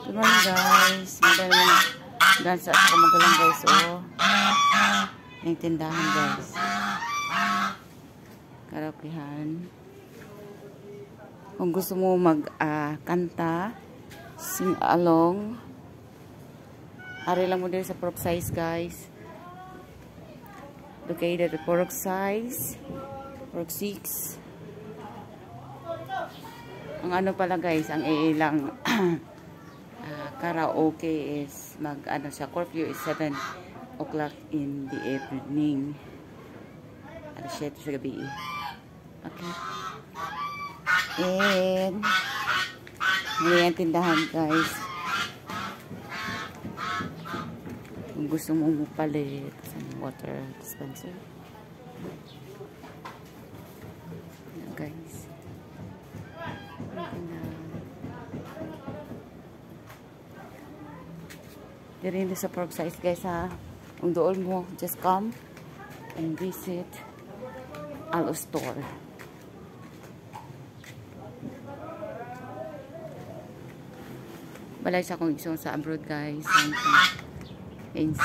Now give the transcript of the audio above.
Good morning guys. Magandang dansa ako magalang guys. Oh. Yung tindahan guys. Karaokehan. Kung gusto mo mag sing along. Ari lang mo din sa Purok Size guys. Located at Purok Size. Purok 6. Ang ano pala guys, ang ilang karaoke is siya, curfew is 7 o'clock in the evening. Alas 7 sa gabi. Okay. And ngayon tindahan guys. Kung gusto mo palit sa water dispenser. Ayan guys. Dirin sa Purok Size guys ha. Kung doon mo, just come and visit Alo Store. Balay sa kong isong sa abroad guys. NC.